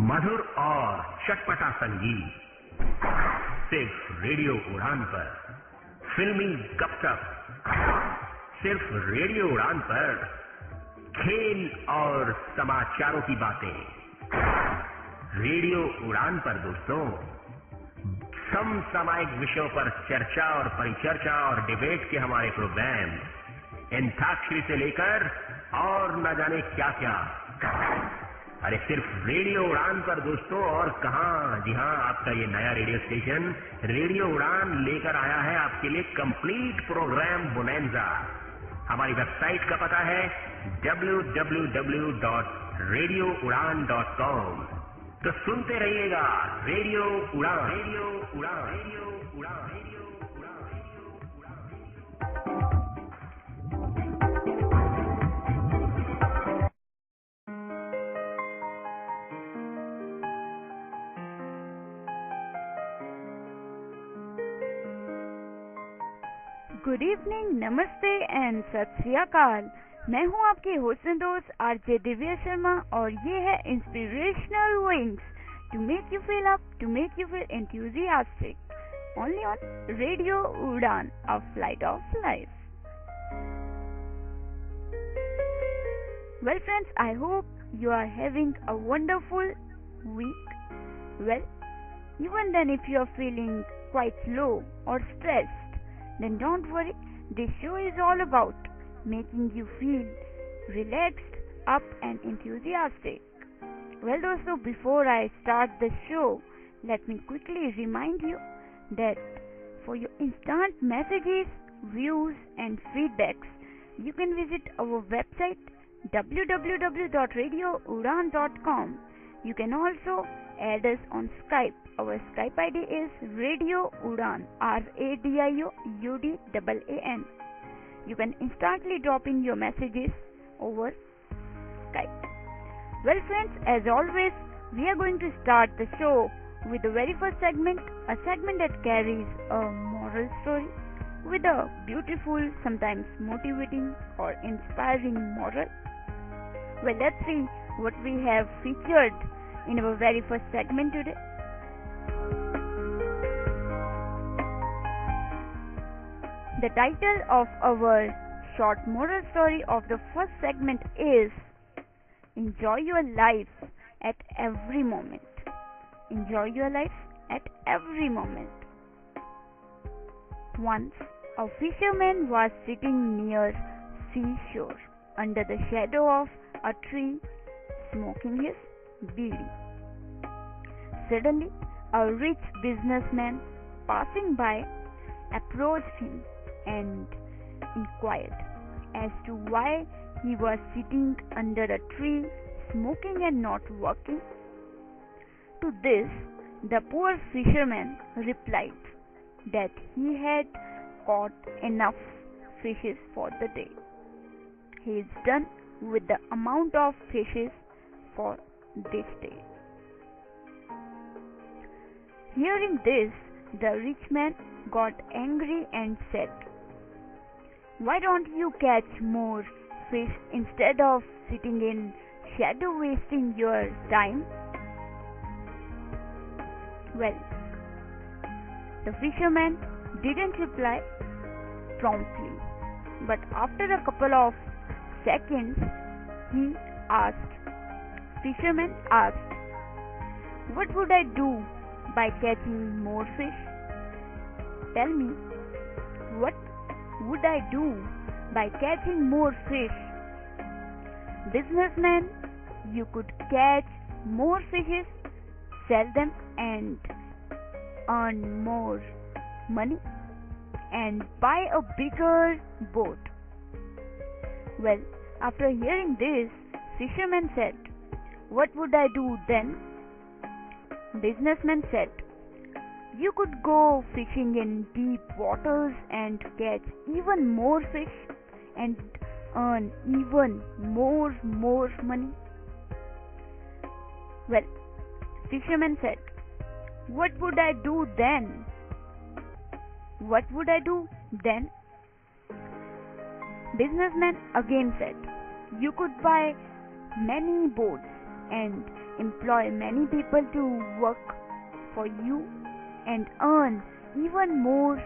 मधुर और चटपटा संगीत सिर्फ रेडियो उड़ान पर। फिल्मी गपशप सिर्फ रेडियो उड़ान पर। खेल और समाचारों की बातें रेडियो उड़ान पर दोस्तों। समसामयिक विषयों पर चर्चा और परिचर्चा और डिबेट के हमारे प्रोग्राम अंताक्षरी से लेकर और न जाने क्या क्या। अरे सिर्फ रेडियो उड़ान पर दोस्तों, और कहां। जी हां, आपका ये नया रेडियो स्टेशन रेडियो उड़ान लेकर आया है आपके लिए कंप्लीट प्रोग्राम बोनेंजा। हमारी वेबसाइट का पता है www.radioudan.com। तो सुनते रहिएगा रेडियो उड़ान, रेडियो उड़ान, रेडियो उड़ान, रेडियो उड़ान, रेडियो उड़ान। गुड इवनिंग, नमस्ते एंड सत श्री अकाल। मैं हूं आपकी होस्ट दोस्त आरजे दिव्या शर्मा और ये है inspirational wings to make you feel up, to make you feel enthusiastic, only on Radio Udaan, a flight of life. Well friends, I hope you are having a wonderful week. Well, even then if you are feeling quite low or stressed, then don't worry, this show is all about making you feel relaxed, up and enthusiastic. Well dosto, before I start the show, let me quickly remind you that for your instant messages, views and feedbacks, you can visit our website www.radioudan.com. You can also add us on Skype. Our Skype ID is Radio Udaan, RADIOUDAAN. You can instantly drop in your messages over Skype. Well friends, as always, we are going to start the show with the very first segment, a segment that carries a moral story with a beautiful, sometimes motivating or inspiring moral. Well, let's see what we have featured in our very first segment today. The title of our short moral story of the first segment is Enjoy Your Life at Every Moment. Enjoy your life at every moment. Once, a fisherman was sitting near seashore under the shadow of a tree, smoking his beedi. Suddenly, a rich businessman passing by approached him and inquired as to why he was sitting under a tree, smoking and not working. To this, the poor fisherman replied that he had caught enough fishes for the day. He is done with the amount of fishes for this day. Hearing this, the rich man got angry and said, "Why don't you catch more fish instead of sitting in shadow wasting your time?" Well, the fisherman didn't reply promptly, but after a couple of seconds, fisherman asked, "What would I do by catching more fish? Tell me, what would I do by catching more fish?" "Businessman, you could catch more fishes, sell them and earn more money and buy a bigger boat." Well, after hearing this, fisherman said, "What would I do then?" Businessman said, "You could go fishing in deep waters and catch even more fish and earn even more money." Well, fisherman said, "What would I do then?" "What would I do then?" Businessman again said, "You could buy many boats and employ many people to work for you and earn even more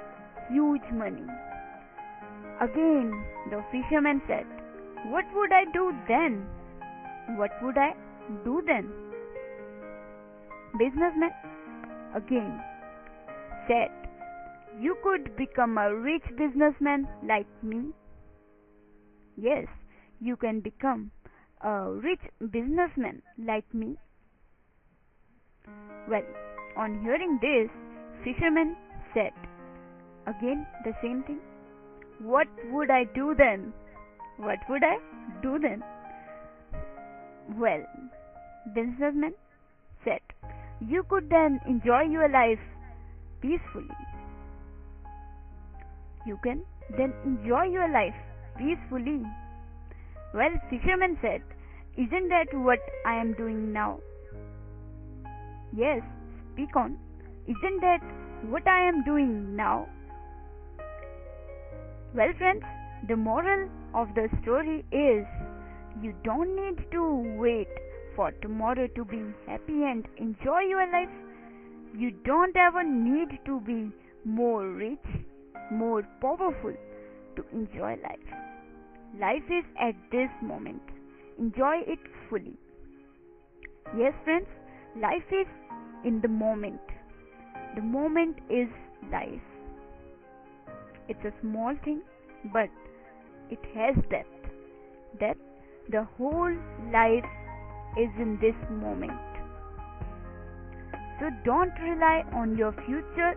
huge money. Again, the fisherman said, "What would I do then? What would I do then?" Businessman again said, "You could become a rich businessman like me." Yes, you can become a rich businessman like me. Well, on hearing this, fisherman said again the same thing. "What would I do then? What would I do then?" Well, businessman said, "You could then enjoy your life peacefully." You can then enjoy your life peacefully. Well, fisherman said, "Isn't that what I am doing now?" Yes, speak on. Isn't that what I am doing now? Well, friends, the moral of the story is you don't need to wait for tomorrow to be happy and enjoy your life. You don't ever need to be more rich, more powerful to enjoy life. Life is at this moment. Enjoy it fully. Yes, friends, life is in the moment. The moment is life. It's a small thing, but it has depth. That the whole life is in this moment. So don't rely on your future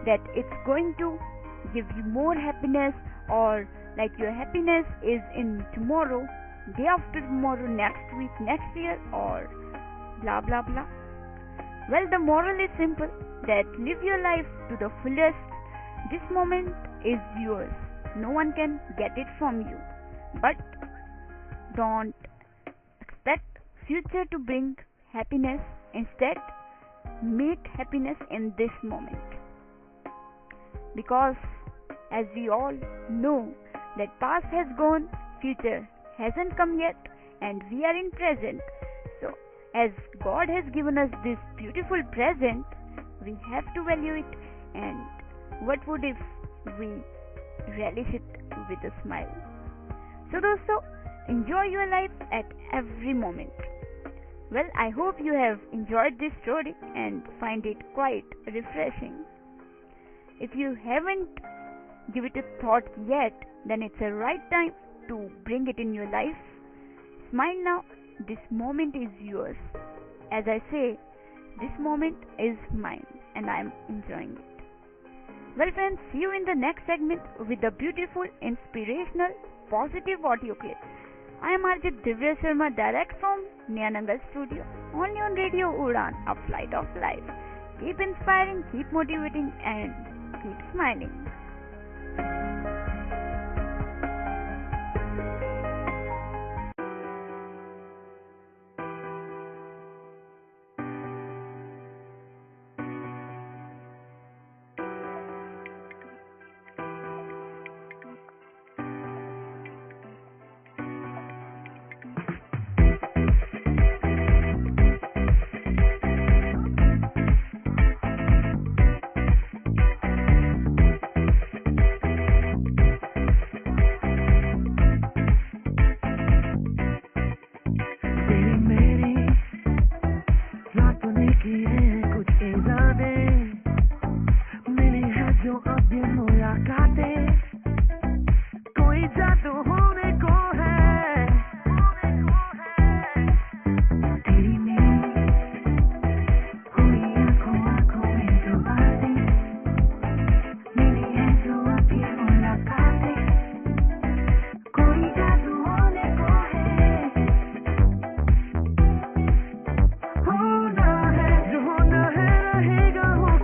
that it's going to give you more happiness, or like your happiness is in tomorrow, day after tomorrow, next week, next year, or blah blah blah. Well, the moral is simple, that live your life to the fullest. This moment is yours. No one can get it from you. But don't expect future to bring happiness. Instead, make happiness in this moment. Because as we all know that past has gone, future hasn't come yet, and we are in present. So as God has given us this beautiful present, we have to value it. And what would if we relish it with a smile? So dosto, enjoy your life at every moment. Well, I hope you have enjoyed this story and find it quite refreshing. If you haven't given it a thought yet, then it's a right time to bring it in your life. Smile now. This moment is yours. As I say, this moment is mine and I am enjoying it. Well, friends, see you in the next segment with a beautiful, inspirational, positive audio clip. I am RJ Divya Sharma, direct from Nyananga studio, only on Radio Udaan, a flight of life. Keep inspiring, keep motivating, and keep smiling.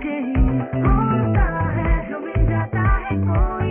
होता है जो मिल जाता है कोई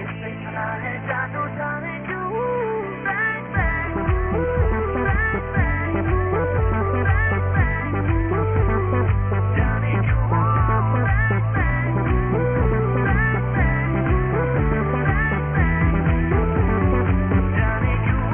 दिल पे चला है जादू जाने क्यों bang bang bang bang bang bang जाने क्यों बैंग बैंग बैंग बैंग जाने क्यों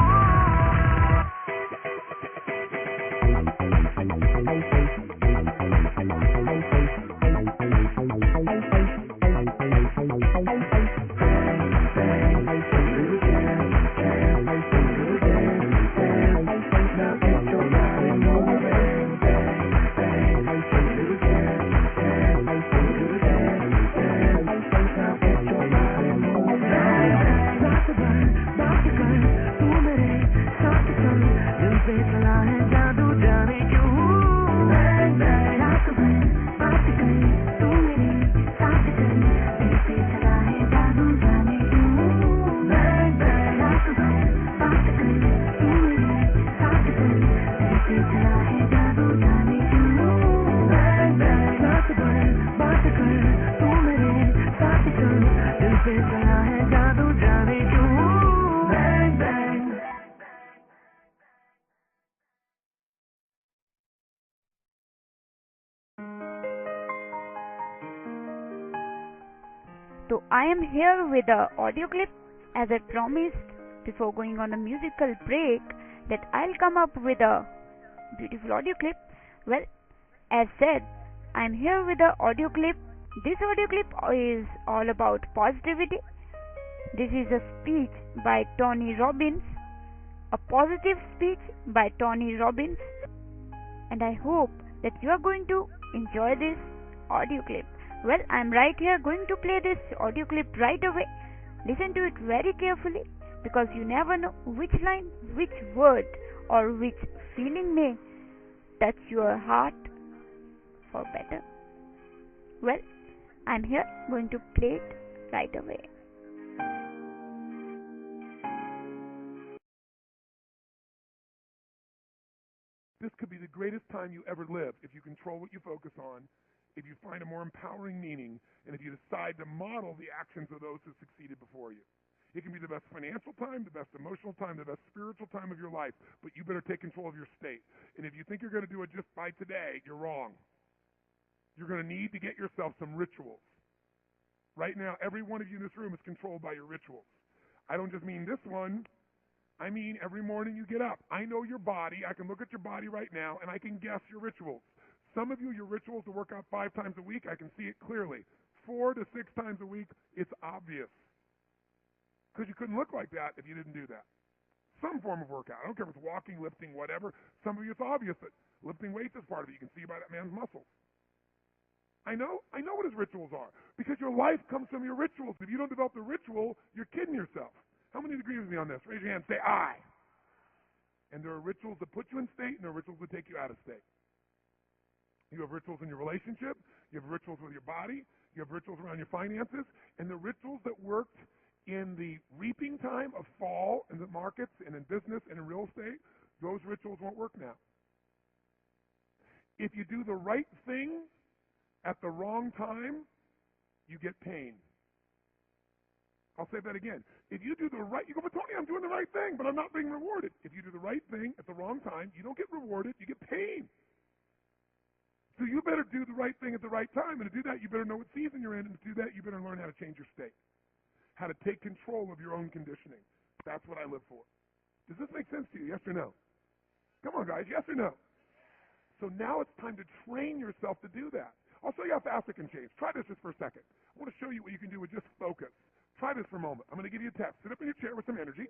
So I am here with a audio clip as I promised before going on a musical break that I'll come up with a beautiful audio clip. Well, as said, I'm here with a audio clip. This audio clip is all about positivity. This is a speech by Tony Robbins, a positive speech by Tony Robbins, and I hope that you are going to enjoy this audio clip. Well, I'm right here going to play this audio clip right away. Listen to it very carefully because you never know which line, which word, or which feeling may touch your heart for better. Well, I'm here going to play it right away. This could be the greatest time you ever live if you control what you focus on, if you find a more empowering meaning, and if you decide to model the actions of those who succeeded before you. It can be the best financial time, the best emotional time, the best spiritual time of your life, but you better take control of your state. And if you think you're going to do it just by today, you're wrong. You're going to need to get yourself some rituals. Right now, every one of you in this room is controlled by your rituals. I don't just mean this one. I mean every morning you get up. I know your body. I can look at your body right now, and I can guess your rituals. Some of you, your rituals to work out 5 times a week, I can see it clearly. 4 to 6 times a week, it's obvious. Because you couldn't look like that if you didn't do that. Some form of workout. I don't care if it's walking, lifting, whatever. Some of you, it's obvious that lifting weights is part of it. You can see by that man's muscles. I know what his rituals are. Because your life comes from your rituals. If you don't develop the ritual, you're kidding yourself. How many agree with me on this? Raise your hand. Say, I. And there are rituals that put you in state, and there are rituals that take you out of state. You have rituals in your relationship. You have rituals with your body. You have rituals around your finances. And the rituals that worked in the reaping time of fall in the markets and in business and in real estate, those rituals won't work now. If you do the right thing at the wrong time, you get pain. I'll say that again. If you do the right, you go, but Tony, I'm doing the right thing, but I'm not being rewarded. If you do the right thing at the wrong time, you don't get rewarded, you get pain. So you better do the right thing at the right time, and to do that, you better know what season you're in, and to do that, you better learn how to change your state, how to take control of your own conditioning. That's what I live for. Does this make sense to you, yes or no? Come on, guys, yes or no? So now it's time to train yourself to do that. I'll show you how fast it can change. Try this just for a second. I want to show you what you can do with just focus. Try this for a moment. I'm going to give you a test. Sit up in your chair with some energy.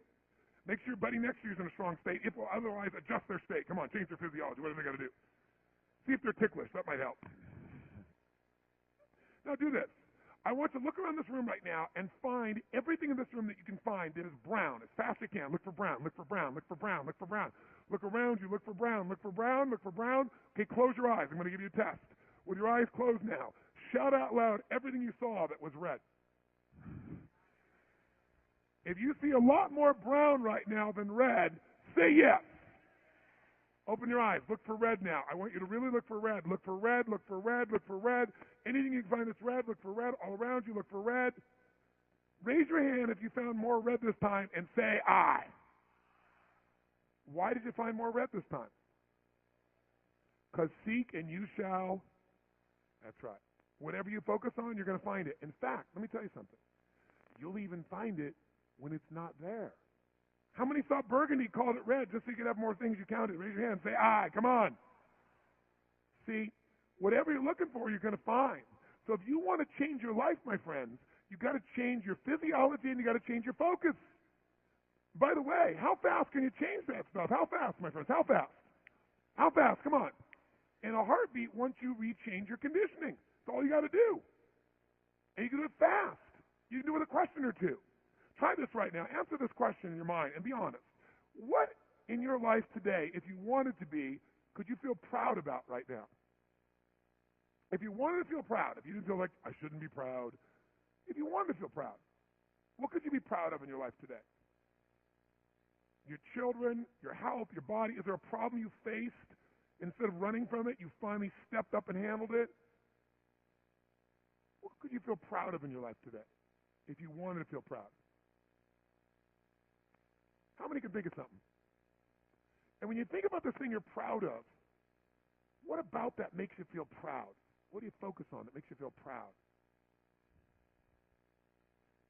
Make sure your buddy next to you is in a strong state. If otherwise, adjust their state. Come on, change their physiology. What do they got to do? See if they're ticklish. That might help. Now do this. I want you to look around this room right now and find everything in this room that you can find that is brown as fast as you can. Look for brown, look for brown, look for brown, look for brown. Look around you, look for brown, look for brown, look for brown. Okay, close your eyes. I'm going to give you a test. With your eyes closed now, shout out loud everything you saw that was red. If you see a lot more brown right now than red, say yes. Open your eyes. Look for red now. I want you to really look for red. Look for red, look for red, look for red. Anything you can find that's red, look for red. All around you, look for red. Raise your hand if you found more red this time and say I. Why did you find more red this time? Because seek and you shall. That's right. Whatever you focus on, you're going to find it. In fact, let me tell you something. You'll even find it when it's not there. How many thought burgundy called it red just so you could have more things you counted? Raise your hand. Say I. Come on. See, whatever you're looking for, you're going to find. So if you want to change your life, my friends, you've got to change your physiology and you've got to change your focus. By the way, how fast can you change that stuff? How fast, my friends? How fast? How fast? Come on. In a heartbeat, once you rechange your conditioning. That's all you got to do. And you can do it fast. You can do it with a question or two. Try this right now. Answer this question in your mind and be honest. What in your life today, if you wanted to be, could you feel proud about right now? If you wanted to feel proud, if you didn't feel like, I shouldn't be proud, if you wanted to feel proud, what could you be proud of in your life today? Your children, your health, your body. Is there a problem you faced? Instead of running from it, you finally stepped up and handled it? What could you feel proud of in your life today if you wanted to feel proud? How many can think of something? And when you think about this thing you're proud of, what about that makes you feel proud? What do you focus on that makes you feel proud?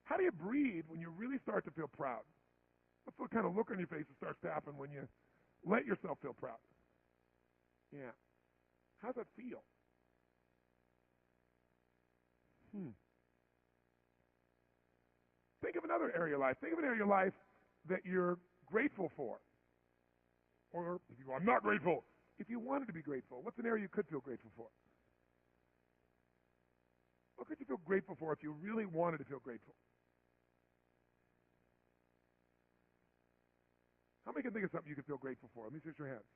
How do you breathe when you really start to feel proud? What's the kind of look on your face that starts to happen when you let yourself feel proud? Yeah. How's that feel? Think of another area of life. Think of an area of life that you're grateful for. Or if you go, I'm not grateful. If you wanted to be grateful, what's an area you could feel grateful for? What could you feel grateful for if you really wanted to feel grateful? How many can think of something you could feel grateful for? Let me see your hands.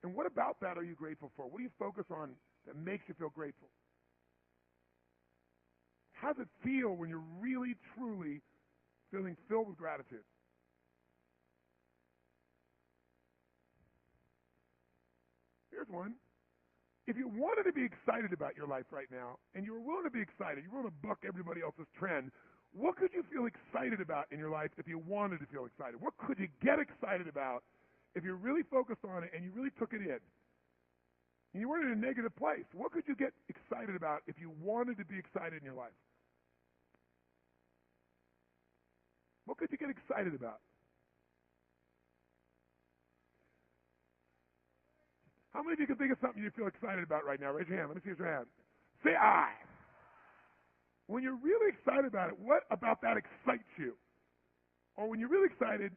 And what about that are you grateful for? What do you focus on that makes you feel grateful? How does it feel when you're really, truly feeling filled with gratitude? Here's one. If you wanted to be excited about your life right now, and you were willing to be excited, you were willing to buck everybody else's trend, what could you feel excited about in your life if you wanted to feel excited? What could you get excited about if you really focused on it and you really took it in? And you weren't in a negative place. What could you get excited about if you wanted to be excited in your life? What could you get excited about? How many of you can think of something you feel excited about right now? Raise your hand. Let me see your hand. Say I. When you're really excited about it, what about that excites you? Or when you're really excited,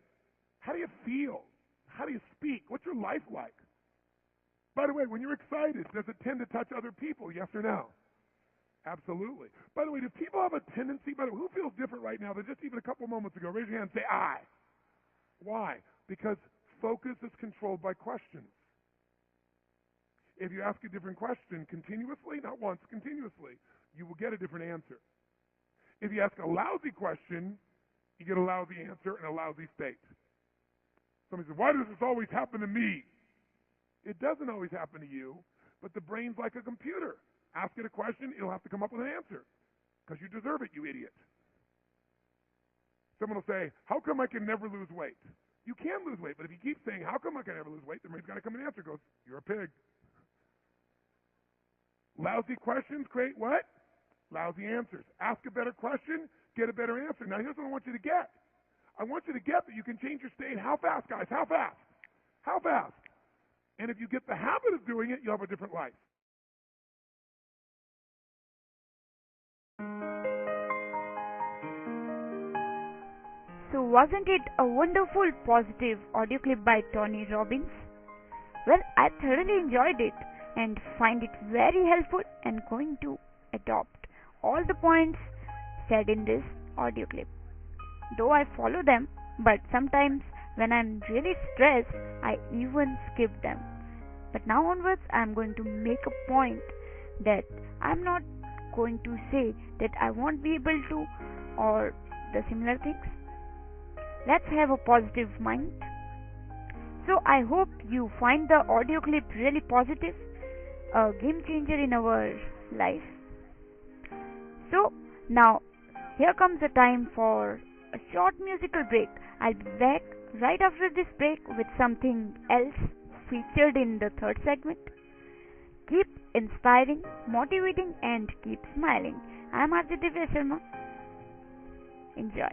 how do you feel? How do you speak? What's your life like? By the way, when you're excited, does it tend to touch other people? Yes or no? Absolutely. By the way, do people have a tendency, who feels different right now than just even a couple moments ago? Raise your hand and say I. Why? Because focus is controlled by questions. If you ask a different question continuously, not once, continuously, you will get a different answer. If you ask a lousy question, you get a lousy answer and a lousy state. Somebody says, why does this always happen to me? It doesn't always happen to you, but the brain's like a computer. Ask it a question, it'll have to come up with an answer. Because you deserve it, you idiot. Someone will say, how come I can never lose weight? You can lose weight, but if you keep saying, how come I can never lose weight, the brain's got to come and answer. It goes, you're a pig. Lousy questions create what? Lousy answers. Ask a better question, get a better answer. Now here's what I want you to get. I want you to get that you can change your state. How fast, guys? How fast? How fast? And if you get the habit of doing it, you'll have a different life. So wasn't it a wonderful positive audio clip by Tony Robbins? Well, I thoroughly enjoyed it and find it very helpful and going to adopt all the points said in this audio clip. Though I follow them, but sometimes when I'm really stressed, I even skip them. But now onwards, I'm going to make a point that I'm not going to say that I won't be able to or the similar things. Let's have a positive mind. So I hope you find the audio clip really positive, a game changer in our life. So now here comes the time for a short musical break. I'll be back right after this break with something else featured in the third segment. Keep inspiring, motivating, and keep smiling. I'm RJ Divya Sharma. Enjoy.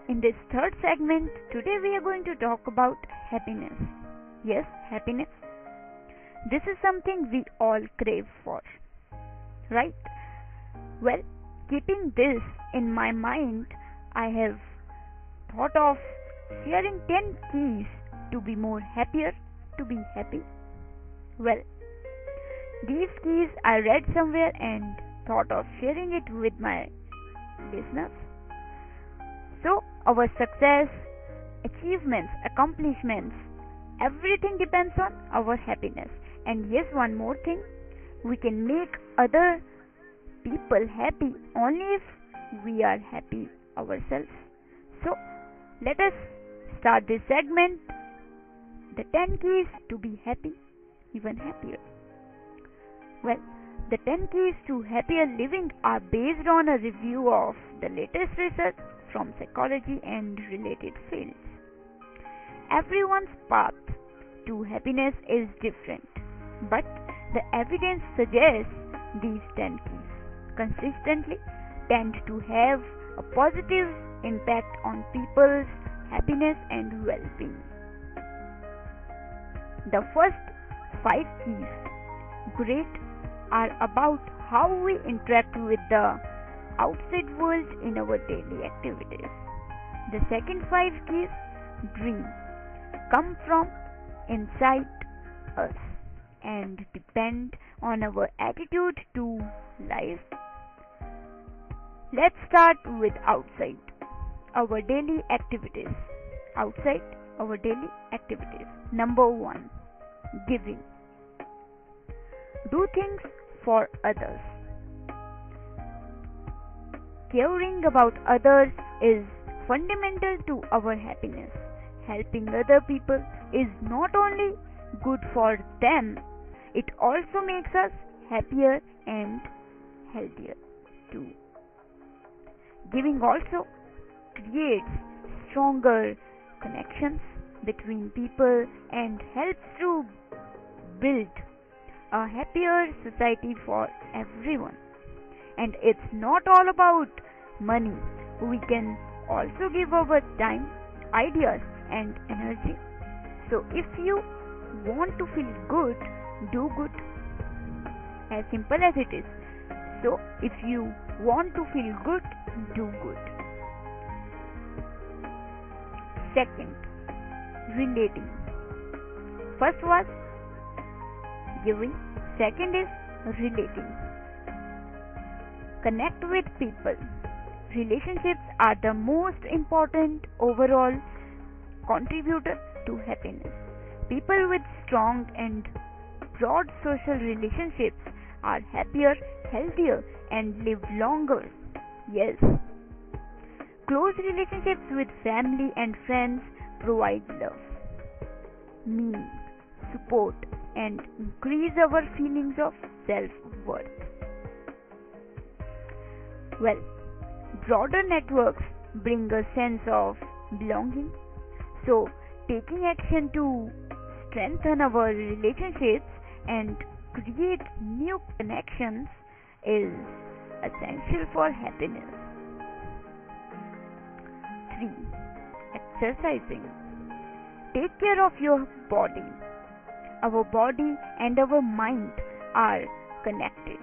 In this third segment, today we are going to talk about happiness. Yes, happiness. This is something we all crave for, right? Well, keeping this in my mind, I have thought of sharing 10 keys to be more happier, to be happy. Well, these keys I read somewhere and thought of sharing it with my listeners. So, our success, achievements, accomplishments, everything depends on our happiness. And yes, one more thing, we can make other people happy only if we are happy ourselves. So, let us start this segment, the 10 keys to be happy, even happier. Well, the 10 keys to happier living are based on a review of the latest research from psychology and related fields. Everyone's path to happiness is different, but the evidence suggests these 10 keys consistently tend to have a positive impact on people's happiness and well-being. The first 5 keys, great, are about how we interact with the outside world in our daily activities. The second 5 keys, dream, come from inside us and depend on our attitude to life. Let's start with outside, our daily activities. Outside our daily activities. Number 1, giving. Do things for others. Caring about others is fundamental to our happiness. Helping other people is not only good for them, it also makes us happier and healthier too. Giving also creates stronger connections between people and helps to build a happier society for everyone. And it's not all about money. We can also give our time, ideas, and energy. So if you want to feel good, do good. As simple as it is. So if you want to feel good, do good. Second, relating. First was giving. Second is relating. Connect with people. Relationships are the most important overall contributor to happiness. People with strong and broad social relationships are happier, healthier, and live longer. Yes. Close relationships with family and friends provide love, meaning, support, and increase our feelings of self-worth. Well, broader networks bring a sense of belonging. So, taking action to strengthen our relationships and create new connections is essential for happiness. 3. Exercising. Take care of your body. Our body and our mind are connected.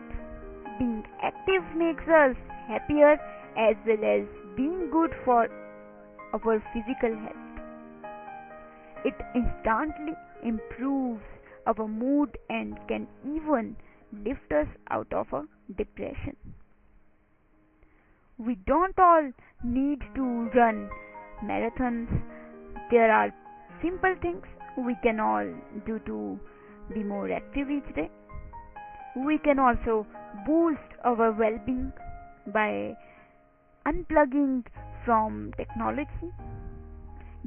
Being active makes us happier as well as being good for our physical health. It instantly improves our mood and can even lift us out of a depression. We don't all need to run marathons. There are simple things we can all do to be more active each day. We can also boost our well-being by unplugging from technology,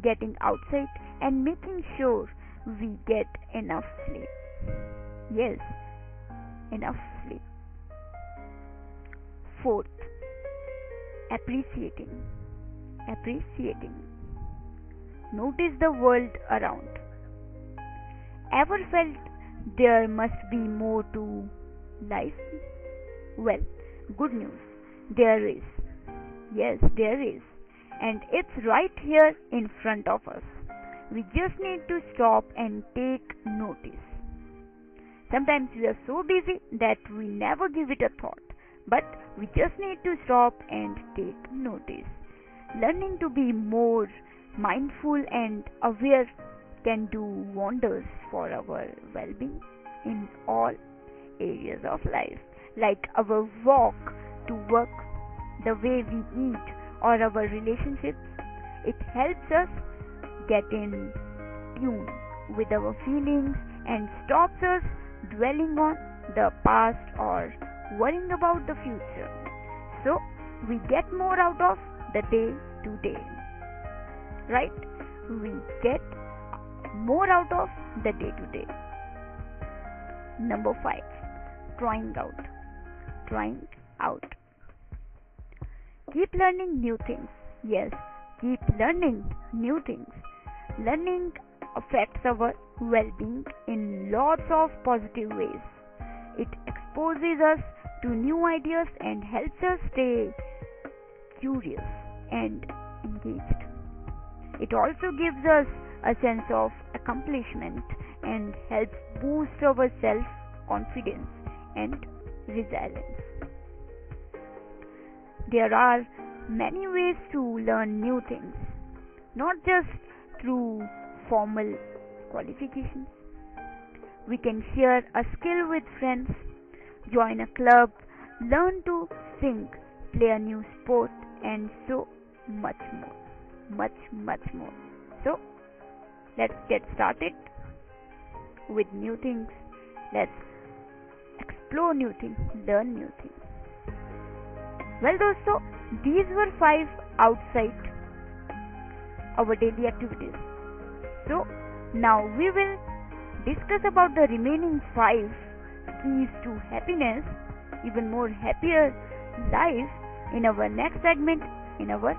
getting outside, and making sure we get enough sleep. Yes, enough sleep. Fourth, appreciating. Notice the world around. Ever felt there must be more to life? Well, good news. There is. Yes, there is. and it's right here in front of us. We just need to stop and take notice. Sometimes we are so busy that we never give it a thought, but we just need to stop and take notice. Learning to be more mindful and aware can do wonders for our well-being in all areas of life, like our walk to work, the way we eat, or our relationships. It helps us get in tune with our feelings and stops us dwelling on the past or worrying about the future. So we get more out of the day to day. Right? We get more out of the day to day. Number 5. Trying out. Trying out. Keep learning new things. Yes, keep learning new things. Learning affects our well-being in lots of positive ways. It exposes us to new ideas and helps us stay curious and engaged. It also gives us a sense of accomplishment and helps boost our self-confidence and resilience. There are many ways to learn new things, not just through formal qualifications. We can share a skill with friends, join a club, learn to sing, play a new sport, and so much more. Much more. So, let's get started with new things. Let's explore new things, learn new things. Well, dosto, these were 5 outside our daily activities. So, now we will discuss about the remaining 5 keys to happiness, even more happier life, in our next segment, in our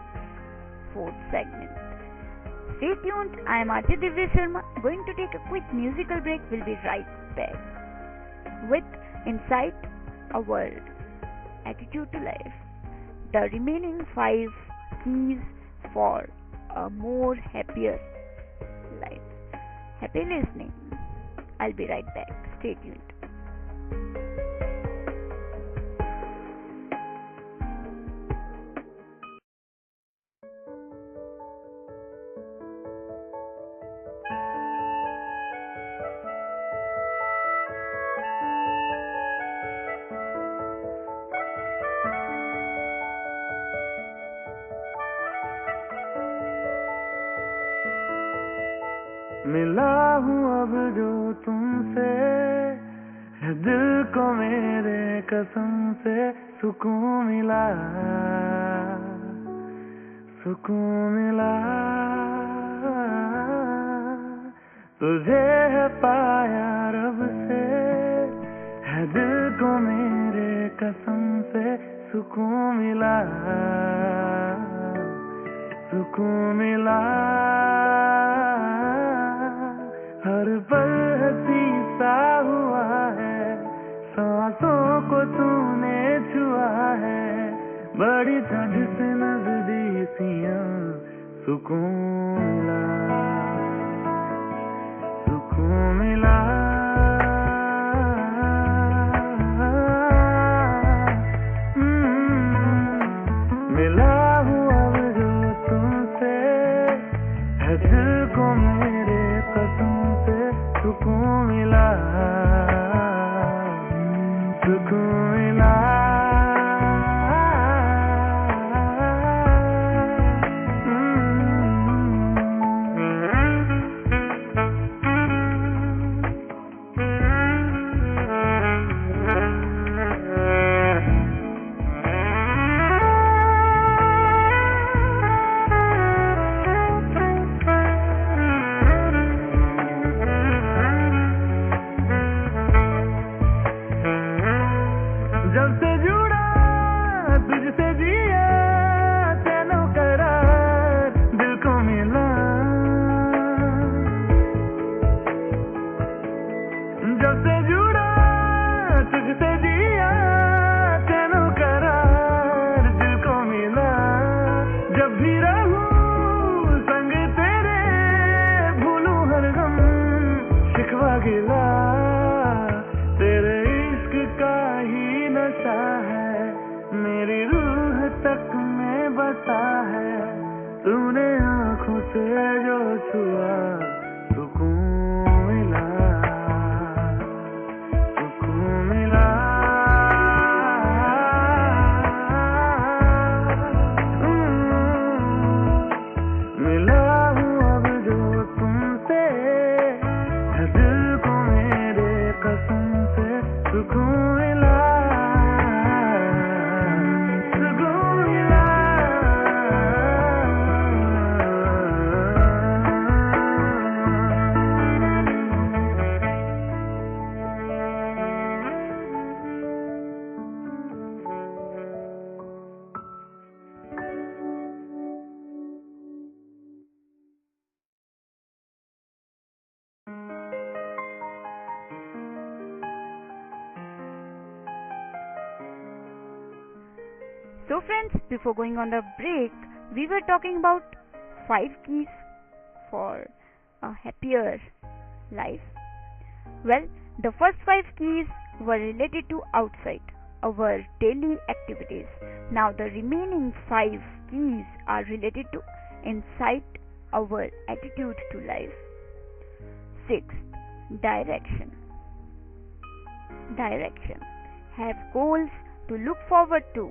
4th segment. Stay tuned. I am Ajay Divya Sharma, going to take a quick musical break. We'll be right back with insight our attitude to life, the remaining 5 keys for a more happier life. Happy listening. I'll be right back. Stay tuned. मिला हूँ अब जो तुमसे है दिल को मेरे कसम से सुकून मिला तुझे है पाया रब से है दिल को मेरे कसम से सुकून मिला हर पल हंसी सा हुआ है सांसों को तूने छुआ है बड़ी ठंड से नजदीकियां सुकून मिला मिला हूँ अब जो तुमसे है दिल को मेरे कसम से सुकून मिला तूने आँखों से जो छुआ सुकून मिला सुकून मिला मिला हूँ अब जो तुमसे है दिल को मेरे कसम से सुकून मिला सुकून मिला So friends, before going on the break, we were talking about 5 keys for a happier life. Well, the first 5 keys were related to outside, our daily activities. Now the remaining 5 keys are related to inside, our attitude to life. 6. Direction. Direction. Have goals to look forward to.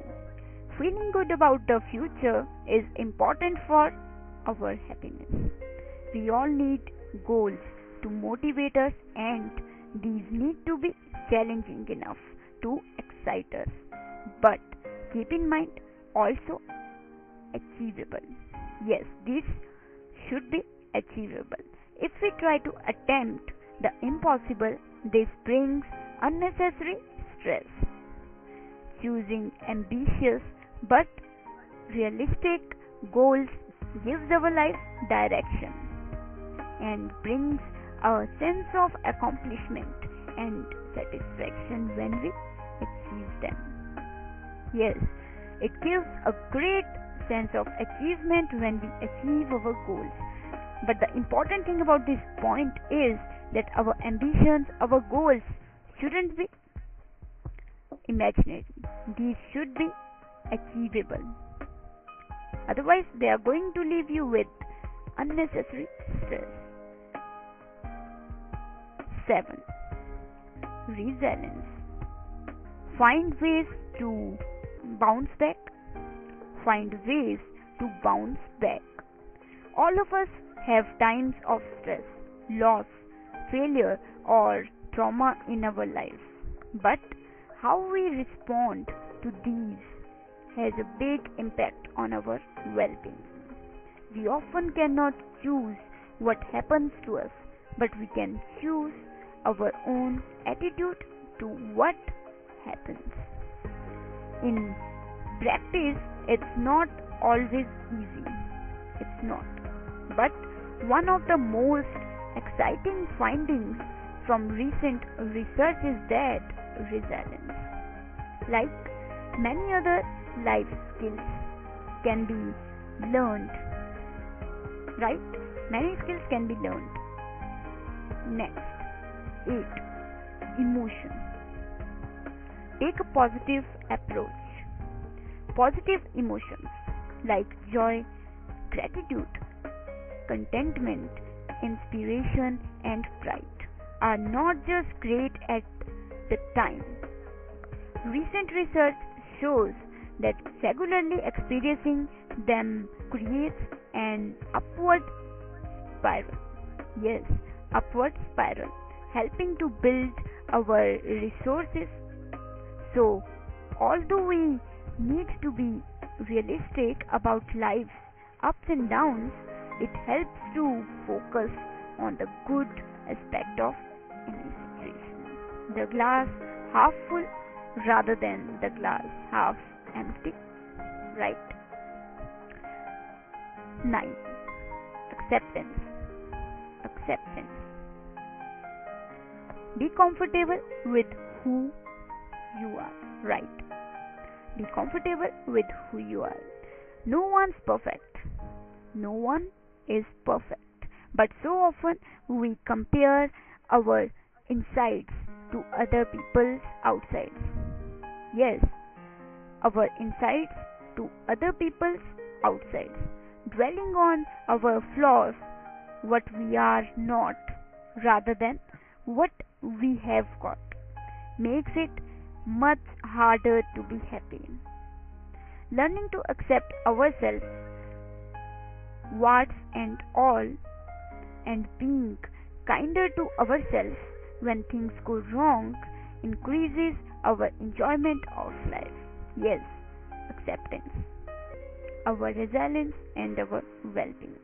Feeling good about the future is important for our happiness. We all need goals to motivate us, and these need to be challenging enough to excite us. But keep in mind, also achievable. Yes, this should be achievable. If we try to attempt the impossible, this brings unnecessary stress. Choosing ambitious but realistic goals gives our life direction and brings a sense of accomplishment and satisfaction when we achieve them. Yes, it gives a great sense of achievement when we achieve our goals. But the important thing about this point is that our ambitions, our goals shouldn't be imaginary. These should be achievable. Otherwise, they are going to leave you with unnecessary stress. 7. Resilience. Find ways to bounce back. Find ways to bounce back. All of us have times of stress, loss, failure, or trauma in our lives. But how we respond to these has a big impact on our well-being. We often cannot choose what happens to us, but we can choose our own attitude to what happens. In practice, it's not always easy. It's not. But one of the most exciting findings from recent research is that resilience, like many other life skills, can be learned. Right? Many skills can be learned. Next, 8. Emotion. Take a positive approach. Positive emotions like joy, gratitude, contentment, inspiration, and pride are not just great at the time. Recent research shows that regularly experiencing them creates an upward spiral. Yes, upward spiral, helping to build our resources. So, although we need to be realistic about life's ups and downs, it helps to focus on the good aspect of any situation. The glass half full rather than the glass half empty. Right? 9. Acceptance. Acceptance. Be comfortable with who you are. Right? Be comfortable with who you are. No one's perfect. No one is perfect. But so often we compare our insides to other people's outsides. Yes, our insides to other people's outsides. dwelling on our flaws, what we are not, rather than what we have got, makes it much harder to be happy. Learning to accept ourselves, warts and all, and being kinder to ourselves when things go wrong increases our enjoyment of life. Yes, acceptance, our resilience, and our well being.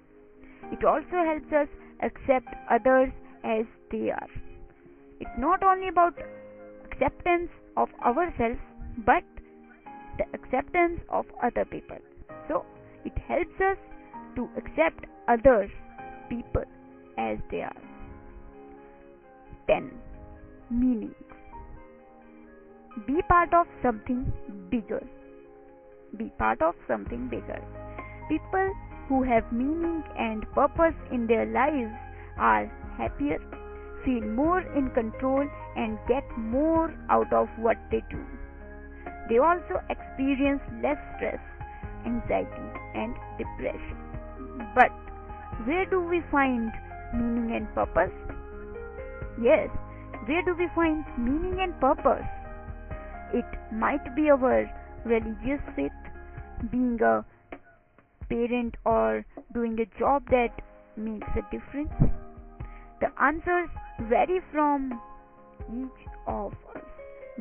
It also helps us accept others as they are. It's not only about acceptance of ourselves but the acceptance of other people. So, it helps us to accept others, people, as they are. 10. Meaning. Be part of something bigger. Be part of something bigger. People who have meaning and purpose in their lives are happier, feel more in control, and get more out of what they do. They also experience less stress, anxiety, and depression. But where do we find meaning and purpose? Yes, where do we find meaning and purpose? It might be our religious faith, being a parent, or doing a job that makes a difference. The answers vary from each of us,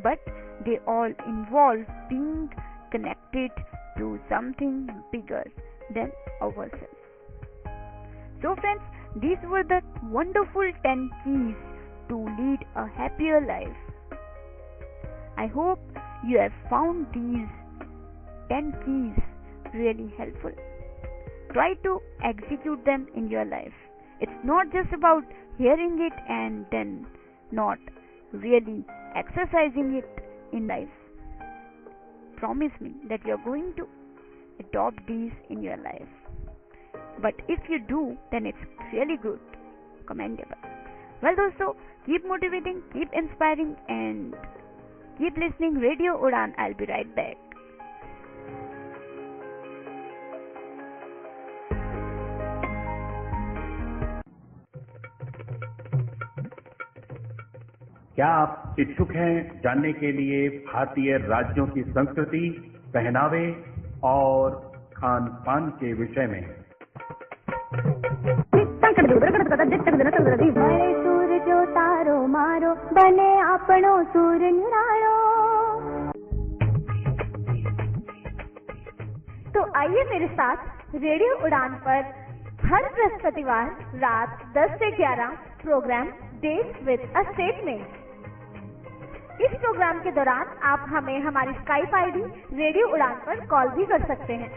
but they all involve being connected to something bigger than ourselves. So friends, these were the wonderful 10 keys to lead a happier life. I hope you have found these 10 keys really helpful. Try to execute them in your life. It's not just about hearing it and then not really exercising it in life. Promise me that you're going to adopt these in your life. But if you do, then it's really good, commendable. Well, dosto, keep motivating, keep inspiring, and keep listening Radio Udaan. I'll be right back. क्या आप इच्छुक हैं जानने के लिए भारतीय राज्यों की संस्कृति, पहनावे और खान पान के विषय में? सूरजो तारो मारो बने आपनो सूर निरालो। तो आइए मेरे साथ रेडियो उड़ान पर हर बृहस्पतिवार रात 10 से 11 programme date with a statement. इस प्रोग्राम के दौरान आप हमें हमारी स्काइप आईडी रेडियो उड़ान पर कॉल भी कर सकते हैं।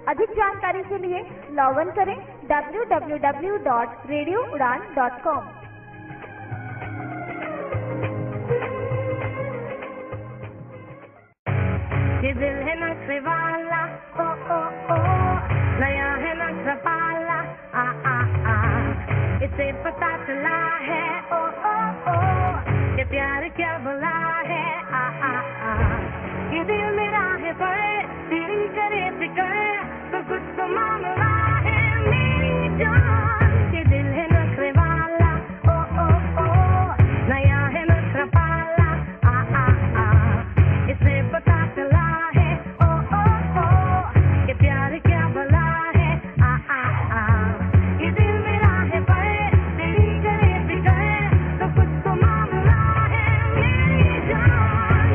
अधिक जानकारी के लिए लॉग इन करें www.radioudan.com। ये दिल है नक्शे वाला, ओ ओ ओ, नया है नक्शा पाला, आ आ आ, इसे पता चला है, ओ ओ ओ, ये प्यार क्या भला है, आ आ आ, ये दिल मेरा है पर दिल करे फिकर, तो कुछ तो मामला है मेरी जान। ये दिल है नक्शे वाला, ओ ओ ओ, नया है नक्शा पाला, आ आ आ, इसे पता चला है, ओ ओ ओ, ये प्यार क्या भला है, आ आ आ, ये दिल मेरा है पर दिल करे फिकर, तो कुछ तो मामला है मेरी जान।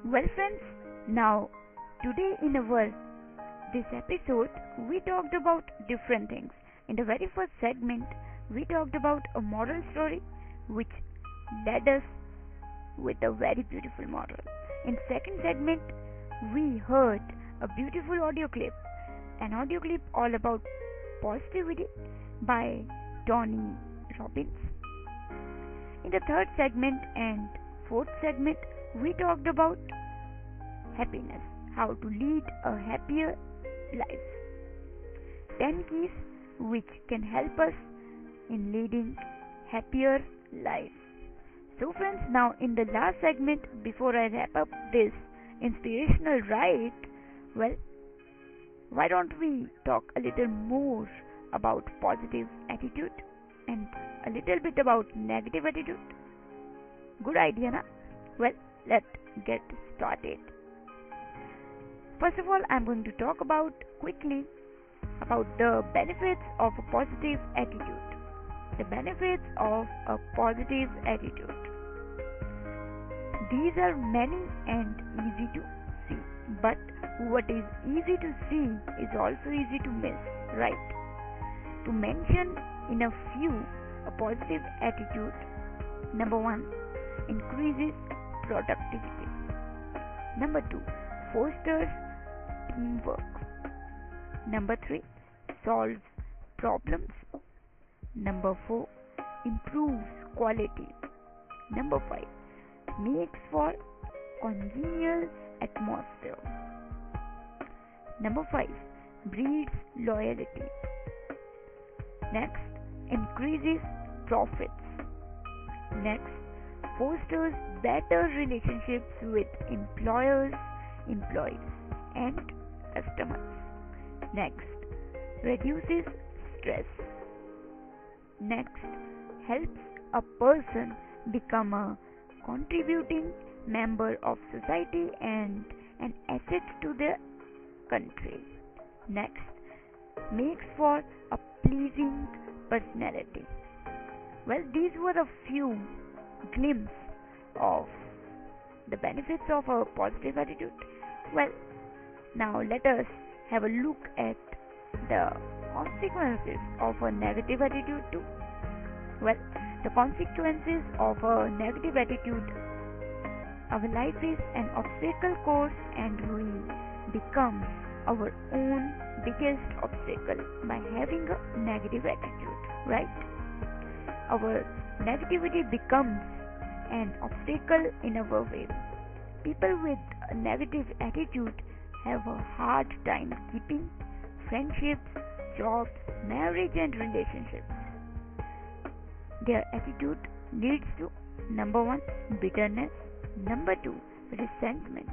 Well, friends, now today in this episode, we talked about different things. In the very first segment, we talked about a moral story which led us with a very beautiful moral. In second segment, we heard a beautiful audio clip, an audio clip all about positivity by Tony Robbins. In the third segment and fourth segment, we talked about happiness, how to lead a happier life. 10 keys which can help us in leading happier life. So friends, now in the last segment, before I wrap up this inspirational ride, well, why don't we talk a little more about positive attitude and a little bit about negative attitude? Good idea, na? Well, let's get started. First of all, I'm going to talk quickly about the benefits of a positive attitude. The benefits of a positive attitude. These are many and easy to see, but what is easy to see is also easy to miss, right? To mention in a few, a positive attitude. Number 1, increases productivity. Number 2, fosters teamwork. Number 3, solves problems. Number 4, improves quality. Number 5, makes for congenial atmosphere. Number 5, breeds loyalty. Next, increases profits. Next, fosters better relationships with employers, employees, and customers. Next, reduces stress. Next, helps a person become a contributing member of society and an asset to their country. Next, makes for a pleasing personality. Well, these were a few glimpses of the benefits of a positive attitude. Well, now let us have a look at the consequences of a negative attitude too. Well, the consequences of a negative attitude. Our life is an obstacle course and we become our own biggest obstacle by having a negative attitude, right? Our negativity becomes an obstacle in our way. People with a negative attitude have a hard time keeping friendships, jobs, marriage and relationships. Their attitude leads to number 1, bitterness. Number 2, resentment.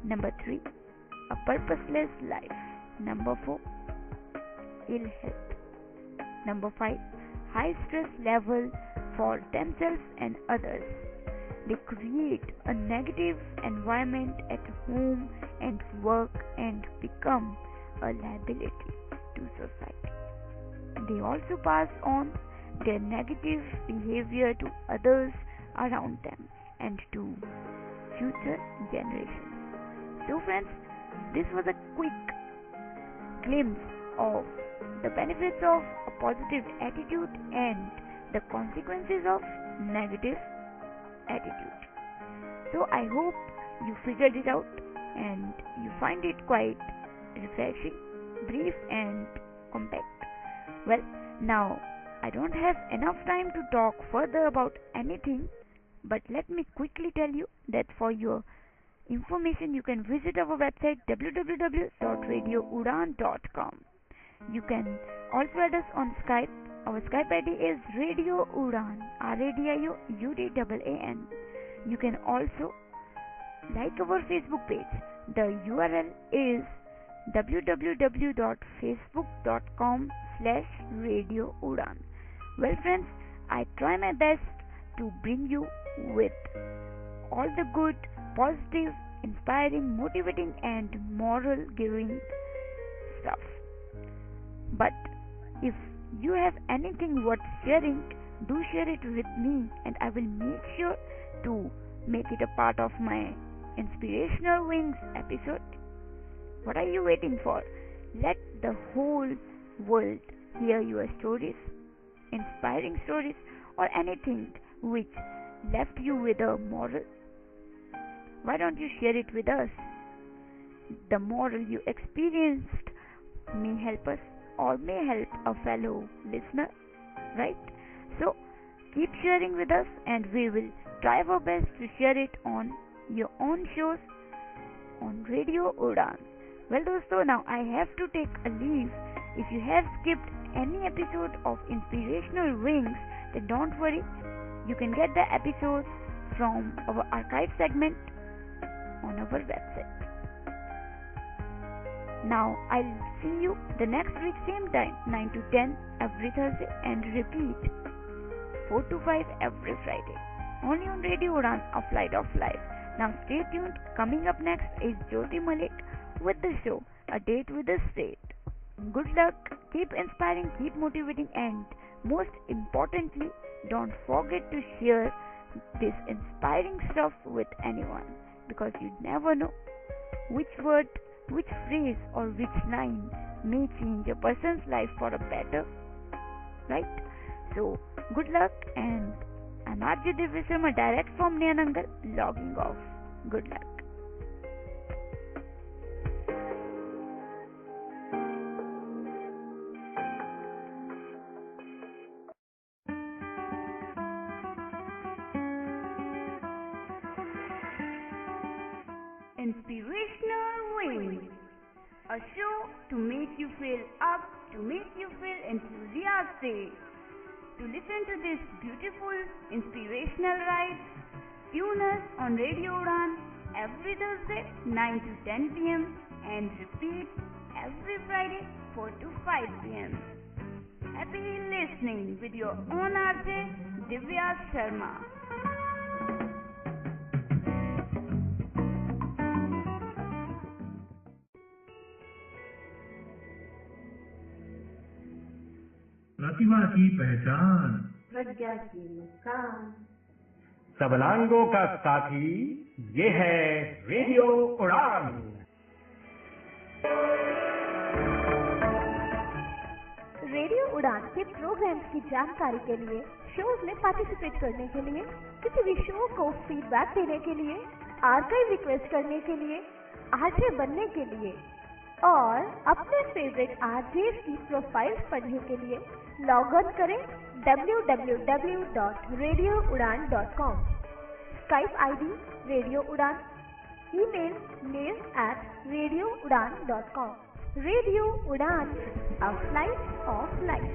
Number 3, a purposeless life. Number 4, ill health. Number 5, high stress level for themselves and others. They create a negative environment at home and work and become a liability to society. They also pass on their negative behavior to others around them and to future generations. So friends, this was a quick glimpse of the benefits of a positive attitude and the consequences of negative attitude. So I hope you figured it out and you find it quite refreshing, brief and compact. Well, now I don't have enough time to talk further about anything, but let me quickly tell you that for your information you can visit our website www.radioudaan.com. You can also add us on Skype. Our Skype ID is Radio Udaan, RADIOUDAAN. You can also like our Facebook page. The URL is www.facebook.com/Radio Udaan. Well friends, I try my best to bring you with all the good, positive, inspiring, motivating and moral giving stuff. But if you have anything worth sharing, do share it with me and I will make sure to make it a part of my Inspirational Wings episode. What are you waiting for? Let the whole world hear your stories, inspiring stories, or anything which left you with a moral. Why don't you share it with us? The moral you experienced may help us or may help a fellow listener, right? So keep sharing with us and we will try our best to share it on your own shows on Radio Udaan. Well dosto, now I have to take a leave. If you have skipped any episode of Inspirational Wings, then don't worry. You can get the episodes from our archive segment on our website. Now I'll see you the next week same time, 9 to 10 every Thursday and repeat 4 to 5 every Friday. Only on Radio Udaan, a flight of life. Now stay tuned. Coming up next is Jyoti Malik with the show A Date with the State. Good luck, keep inspiring, keep motivating, and most importantly, don't forget to share this inspiring stuff with anyone, because you never know which word, which phrase, or which line may change a person's life for a better, right? So good luck, and I'm RJ Divya Sharma, direct from Neanangal, logging off. Good luck. Inspirational Wings, a show to make you feel up, to make you feel enthusiastic. To listen to this beautiful inspirational ride, tune us on Radio Udaan every Thursday 9 to 10 p.m. and repeat every Friday 4 to 5 p.m. Happy listening with your own RJ Divya Sharma. प्रतिभा की पहचान, प्रज्ञा की मुस्कान, सबलांगों का साथी, ये है radio उड़ान। Radio उड़ान के प्रोग्राम्स की जानकारी के लिए, शोज में पार्टिसिपेट करने के लिए, किसी भी शो को फीडबैक देने के लिए, आर्काइव रिक्वेस्ट करने के लिए, आरजे बनने के लिए और अपने फेवरेट आरजेस की प्रोफाइल्स पढ़ने के लिए लॉग ऑन करें www.radioudan.com। स्काइप आईडी रेडियो उड़ान, ईमेल mail@radioudan.com। रेडियो उड़ान, अ फ्लाइट ऑफ लाइफ।